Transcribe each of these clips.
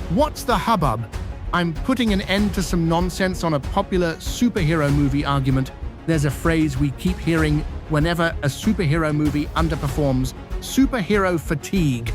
What's the hubbub? I'm putting an end to some nonsense on a popular superhero movie argument. There's a phrase we keep hearing whenever a superhero movie underperforms: superhero fatigue.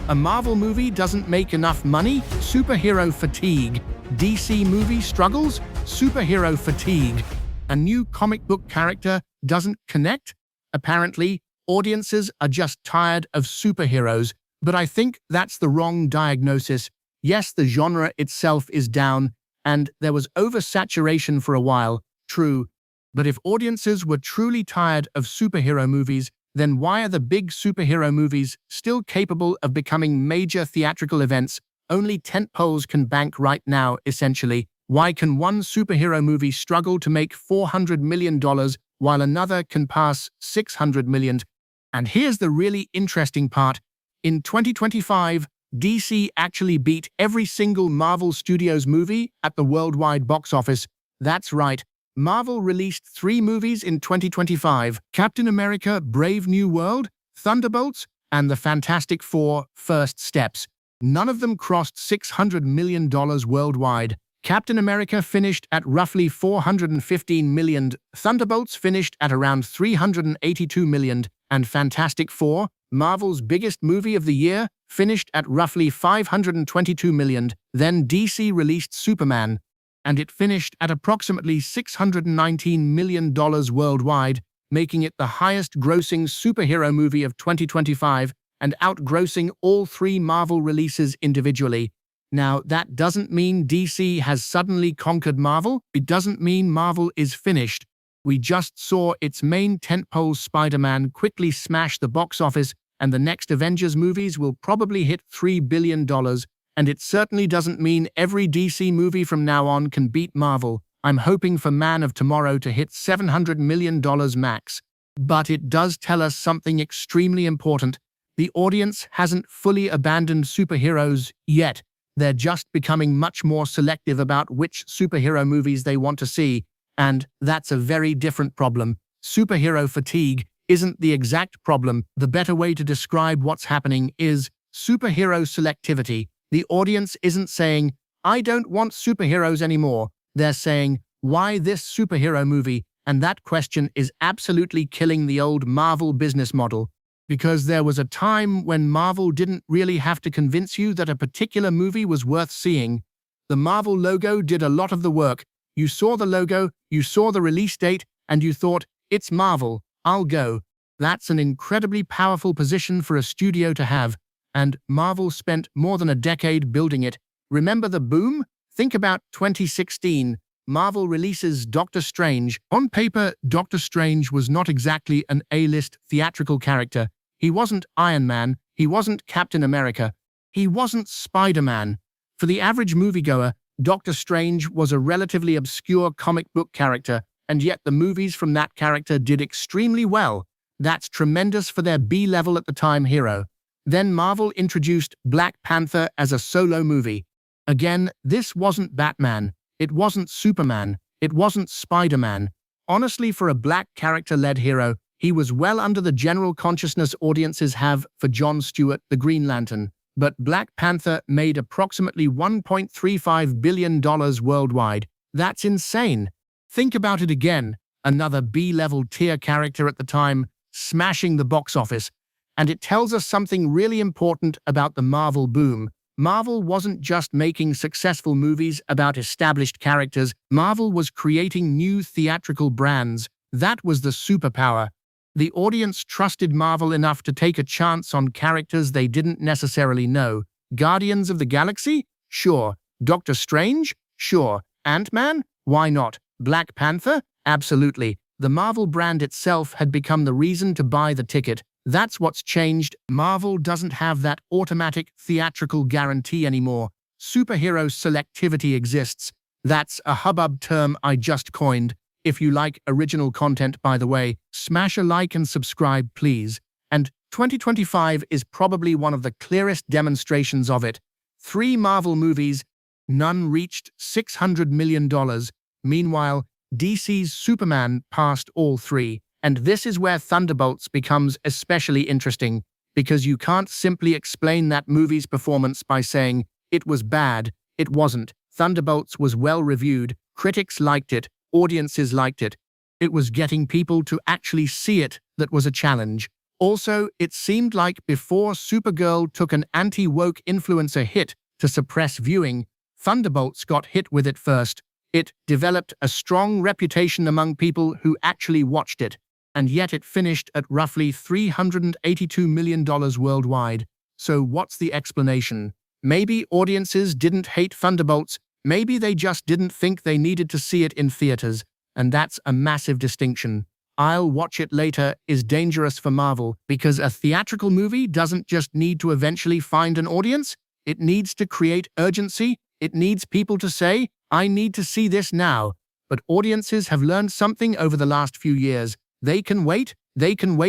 A Marvel movie doesn't make enough money? Superhero fatigue. DC movie struggles? Superhero fatigue. A new comic book character doesn't connect? Apparently, audiences are just tired of superheroes, but I think that's the wrong diagnosis. Yes, the genre itself is down, and there was oversaturation for a while, true. But if audiences were truly tired of superhero movies, then why are the big superhero movies still capable of becoming major theatrical events? Only tentpoles can bank right now, essentially. Why can one superhero movie struggle to make $400 million while another can pass $600 million? And here's the really interesting part. In 2025, DC actually beat every single Marvel Studios movie at the worldwide box office. That's right. Marvel released 3 movies in 2025: Captain America: Brave New World, Thunderbolts, and The Fantastic Four: First Steps. None of them crossed $600 million worldwide. Captain America finished at roughly $415 million, Thunderbolts finished at around $382 million, and Fantastic Four, Marvel's biggest movie of the year, finished at roughly $522 million. Then DC released Superman, and it finished at approximately $619 million worldwide, making it the highest-grossing superhero movie of 2025 and outgrossing all 3 Marvel releases individually. Now, that doesn't mean DC has suddenly conquered Marvel. It doesn't mean Marvel is finished. We just saw its main tentpole Spider-Man quickly smash the box office, and the next Avengers movies will probably hit $3 billion. And it certainly doesn't mean every DC movie from now on can beat Marvel. I'm hoping for Man of Tomorrow to hit $700 million max. But it does tell us something extremely important. The audience hasn't fully abandoned superheroes yet. They're just becoming much more selective about which superhero movies they want to see, and that's a very different problem. Superhero fatigue isn't the exact problem. The better way to describe what's happening is superhero selectivity. The audience isn't saying, "I don't want superheroes anymore." They're saying, "Why this superhero movie?" And that question is absolutely killing the old Marvel business model. Because there was a time when Marvel didn't really have to convince you that a particular movie was worth seeing. The Marvel logo did a lot of the work. You saw the logo, you saw the release date, and you thought, "It's Marvel, I'll go." That's an incredibly powerful position for a studio to have, and Marvel spent more than a decade building it. Remember the boom? Think about 2016. Marvel releases Doctor Strange. On paper, Doctor Strange was not exactly an A-list theatrical character. He wasn't Iron Man, he wasn't Captain America, he wasn't Spider-Man. For the average moviegoer, Doctor Strange was a relatively obscure comic book character, and yet the movies from that character did extremely well. That's tremendous for their B-level at the time hero. Then Marvel introduced Black Panther as a solo movie. Again, this wasn't Batman. It wasn't Superman. It wasn't Spider-Man. Honestly, for a black character-led hero, he was well under the general consciousness audiences have for John Stewart, the Green Lantern. But Black Panther made approximately $1.35 billion worldwide. That's insane. Think about it again. Another B-level tier character at the time, smashing the box office. And it tells us something really important about the Marvel boom. Marvel wasn't just making successful movies about established characters. Marvel was creating new theatrical brands. That was the superpower. The audience trusted Marvel enough to take a chance on characters they didn't necessarily know. Guardians of the Galaxy? Sure. Doctor Strange? Sure. Ant-Man? Why not? Black Panther? Absolutely. The Marvel brand itself had become the reason to buy the ticket. That's what's changed. Marvel doesn't have that automatic theatrical guarantee anymore. Superhero selectivity exists. That's a hubbub term I just coined. If you like original content, by the way, smash a like and subscribe, please. And 2025 is probably one of the clearest demonstrations of it. 3 Marvel movies, none reached $600 million. Meanwhile, DC's Superman passed all 3. And this is where Thunderbolts becomes especially interesting. because you can't simply explain that movie's performance by saying, "It was bad." It wasn't. Thunderbolts was well reviewed, critics liked it, audiences liked it. It was getting people to actually see it that was a challenge. Also, it seemed like before Supergirl took an anti-woke influencer hit to suppress viewing, Thunderbolts got hit with it first. It developed a strong reputation among people who actually watched it, and yet it finished at roughly $382 million worldwide. So what's the explanation? Maybe audiences didn't hate Thunderbolts, maybe they just didn't think they needed to see it in theaters, and that's a massive distinction. "I'll watch it later" is dangerous for Marvel, because a theatrical movie doesn't just need to eventually find an audience, it needs to create urgency, it needs people to say, "I need to see this now." But audiences have learned something over the last few years. They can wait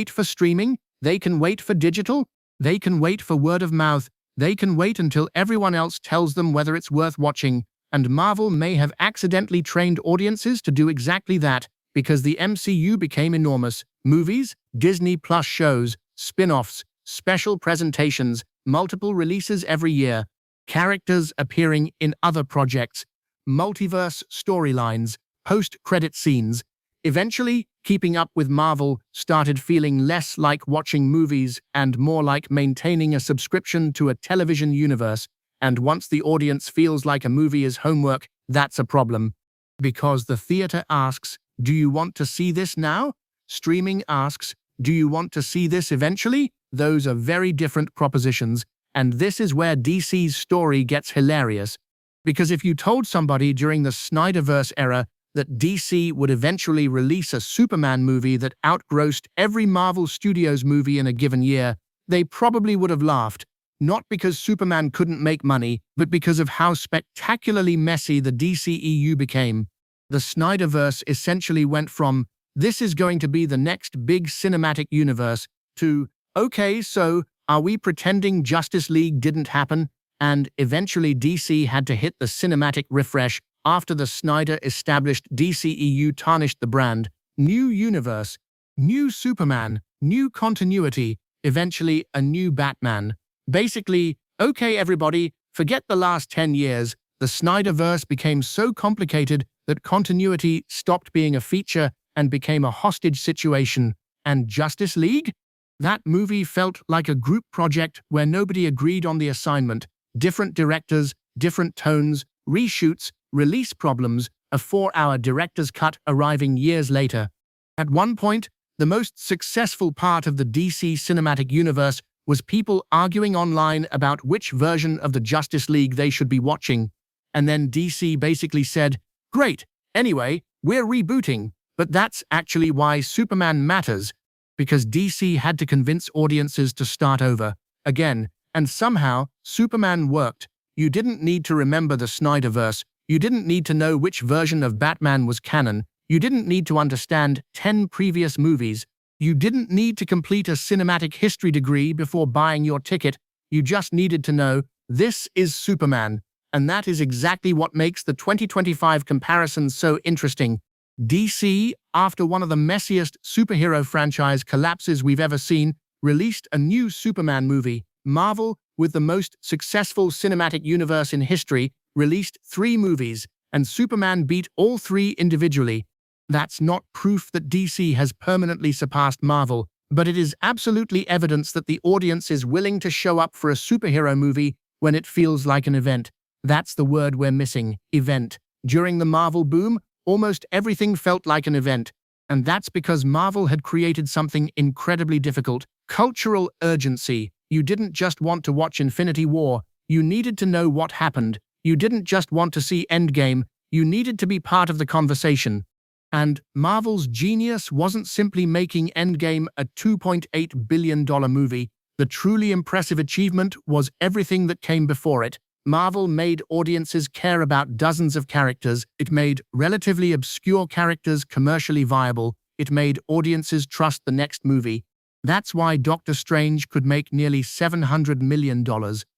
for streaming, they can wait for digital, they can wait for word of mouth, they can wait until everyone else tells them whether it's worth watching, and Marvel may have accidentally trained audiences to do exactly that, because the MCU became enormous. Movies, Disney Plus shows, spin-offs, special presentations, multiple releases every year, characters appearing in other projects, multiverse storylines, post-credit scenes. Eventually, keeping up with Marvel started feeling less like watching movies and more like maintaining a subscription to a television universe. And once the audience feels like a movie is homework, that's a problem. Because the theater asks, "Do you want to see this now?" Streaming asks, "Do you want to see this eventually?" Those are very different propositions, and this is where DC's story gets hilarious. Because if you told somebody during the SnyderVerse era that DC would eventually release a Superman movie that outgrossed every Marvel Studios movie in a given year, they probably would have laughed. Not because Superman couldn't make money, but because of how spectacularly messy the DCEU became. The SnyderVerse essentially went from, "This is going to be the next big cinematic universe," to, "Okay, so are we pretending Justice League didn't happen?" And eventually DC had to hit the cinematic refresh after the Snyder-established DCEU tarnished the brand. New universe, new Superman, new continuity, eventually a new Batman. Basically, okay everybody, forget the last 10 years, the Snyderverse became so complicated that continuity stopped being a feature and became a hostage situation. And Justice League? That movie felt like a group project where nobody agreed on the assignment. Different directors, different tones, reshoots, release problems, a 4-hour director's cut arriving years later. At one point, the most successful part of the DC cinematic universe was people arguing online about which version of the Justice League they should be watching. And then DC basically said, "Great, anyway, we're rebooting." But that's actually why Superman matters, because DC had to convince audiences to start over, again, and somehow, Superman worked. You didn't need to remember the Snyderverse, you didn't need to know which version of Batman was canon, you didn't need to understand 10 previous movies, you didn't need to complete a cinematic history degree before buying your ticket, you just needed to know, this is Superman. And that is exactly what makes the 2025 comparison so interesting. DC, after one of the messiest superhero franchise collapses we've ever seen, released a new Superman movie. Marvel, with the most successful cinematic universe in history, released 3 movies, and Superman beat all 3 individually. That's not proof that DC has permanently surpassed Marvel, but it is absolutely evidence that the audience is willing to show up for a superhero movie when it feels like an event. That's the word we're missing, event. During the Marvel boom, almost everything felt like an event, and that's because Marvel had created something incredibly difficult: cultural urgency. You didn't just want to watch Infinity War, you needed to know what happened. You didn't just want to see Endgame, you needed to be part of the conversation. And Marvel's genius wasn't simply making Endgame a $2.8 billion movie. The truly impressive achievement was everything that came before it. Marvel made audiences care about dozens of characters. It made relatively obscure characters commercially viable. It made audiences trust the next movie. That's why Doctor Strange could make nearly $700 million.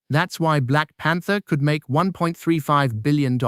That's why Black Panther could make $1.35 billion.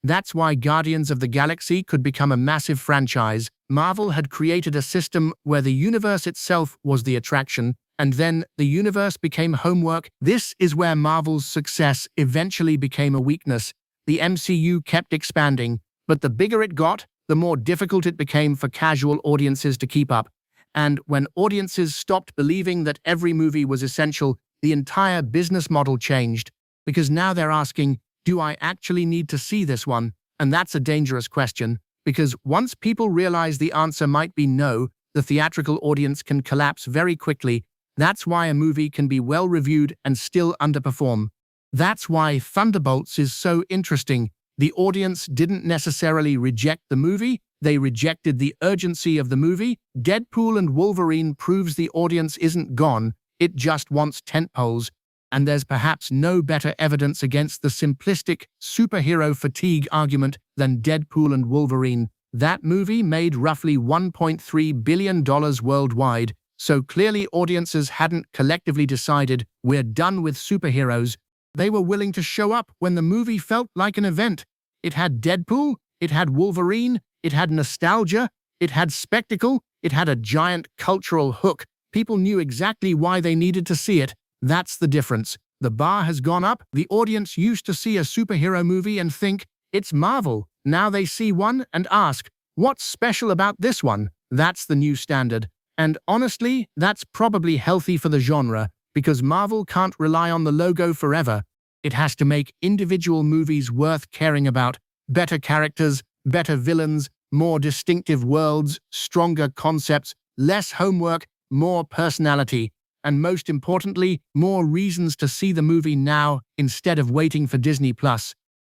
That's why Guardians of the Galaxy could become a massive franchise. Marvel had created a system where the universe itself was the attraction, And then the universe became homework. This is where Marvel's success eventually became a weakness. The MCU kept expanding, but the bigger it got, the more difficult it became for casual audiences to keep up. And when audiences stopped believing that every movie was essential, the entire business model changed. Because now they're asking, do I actually need to see this one? And that's a dangerous question, because once people realize the answer might be no, the theatrical audience can collapse very quickly. That's why a movie can be well-reviewed and still underperform. That's why Thunderbolts is so interesting. The audience didn't necessarily reject the movie, they rejected the urgency of the movie. Deadpool and Wolverine proves the audience isn't gone, it just wants tentpoles. And there's perhaps no better evidence against the simplistic superhero fatigue argument than Deadpool and Wolverine. That movie made roughly $1.3 billion worldwide, so clearly audiences hadn't collectively decided we're done with superheroes. They were willing to show up when the movie felt like an event. It had Deadpool, it had Wolverine, it had nostalgia, it had spectacle, it had a giant cultural hook. People knew exactly why they needed to see it. That's the difference. The bar has gone up. The audience used to see a superhero movie and think, it's Marvel. Now they see one and ask, what's special about this one? That's the new standard. And honestly, that's probably healthy for the genre, because Marvel can't rely on the logo forever. It has to make individual movies worth caring about. Better characters, better villains, more distinctive worlds, stronger concepts, less homework, more personality, and most importantly, more reasons to see the movie now instead of waiting for Disney+.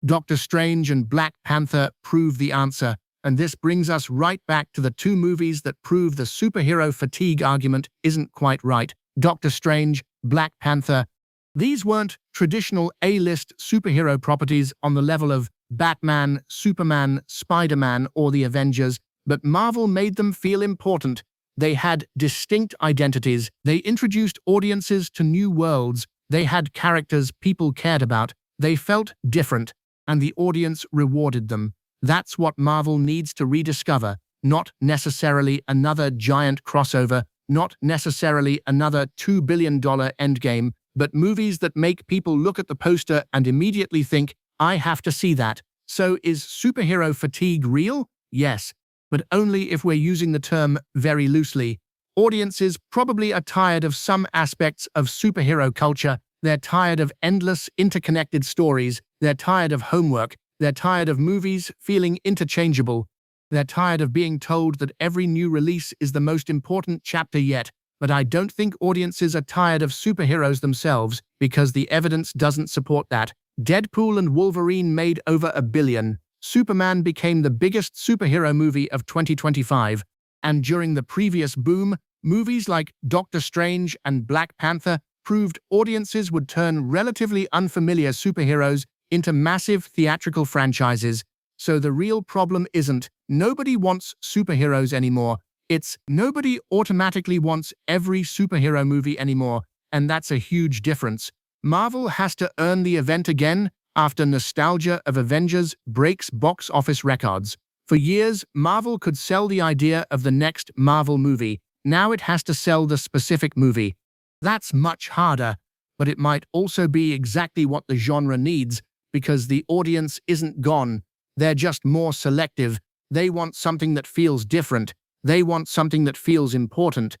Doctor Strange and Black Panther prove the answer, and this brings us right back to the two movies that prove the superhero fatigue argument isn't quite right. Doctor Strange, Black Panther. These weren't traditional A-list superhero properties on the level of Batman, Superman, Spider-Man, or the Avengers, but Marvel made them feel important. They had distinct identities, they introduced audiences to new worlds, they had characters people cared about, they felt different, and the audience rewarded them. That's what Marvel needs to rediscover, not necessarily another giant crossover, not necessarily another $2 billion endgame, but movies that make people look at the poster and immediately think, I have to see that. So is superhero fatigue real? Yes, but only if we're using the term very loosely. Audiences probably are tired of some aspects of superhero culture. They're tired of endless, interconnected stories. They're tired of homework. They're tired of movies feeling interchangeable. They're tired of being told that every new release is the most important chapter yet. But I don't think audiences are tired of superheroes themselves, because the evidence doesn't support that. Deadpool and Wolverine made over $1 billion. Superman became the biggest superhero movie of 2025. And during the previous boom, movies like Doctor Strange and Black Panther proved audiences would turn relatively unfamiliar superheroes into massive theatrical franchises. So the real problem isn't, nobody wants superheroes anymore. It's, nobody automatically wants every superhero movie anymore, and that's a huge difference. Marvel has to earn the event again after nostalgia of Avengers breaks box office records. For years, Marvel could sell the idea of the next Marvel movie. Now it has to sell the specific movie. That's much harder, but it might also be exactly what the genre needs, because the audience isn't gone. They're just more selective. They want something that feels different. They want something that feels important.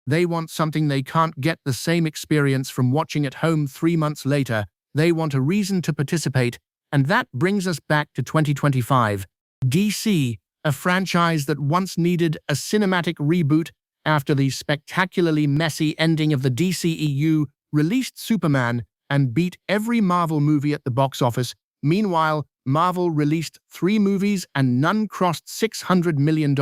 They want something they can't get the same experience from watching at home 3 months later. They want a reason to participate, and that brings us back to 2025. DC, a franchise that once needed a cinematic reboot after the spectacularly messy ending of the DCEU, released Superman and beat every Marvel movie at the box office. Meanwhile, Marvel released 3 movies and none crossed $600 million.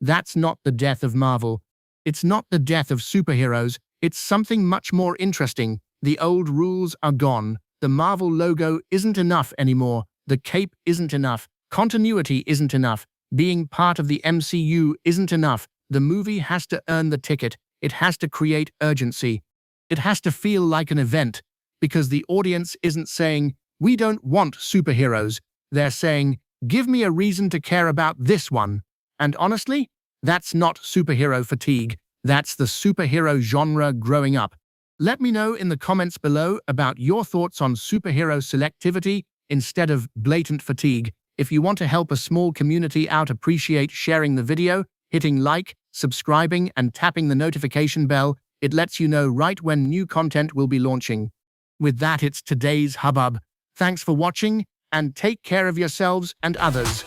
That's not the death of Marvel. It's not the death of superheroes. It's something much more interesting. The old rules are gone. The Marvel logo isn't enough anymore. The cape isn't enough. Continuity isn't enough. Being part of the MCU isn't enough. The movie has to earn the ticket. It has to create urgency. It has to feel like an event, because the audience isn't saying, we don't want superheroes. They're saying, give me a reason to care about this one. And honestly, that's not superhero fatigue. That's the superhero genre growing up. Let me know in the comments below about your thoughts on superhero selectivity instead of blatant fatigue. If you want to help a small community out, appreciate sharing the video, hitting like, subscribing, and tapping the notification bell. It lets you know right when new content will be launching. With that, it's today's hubbub. Thanks for watching, and take care of yourselves and others.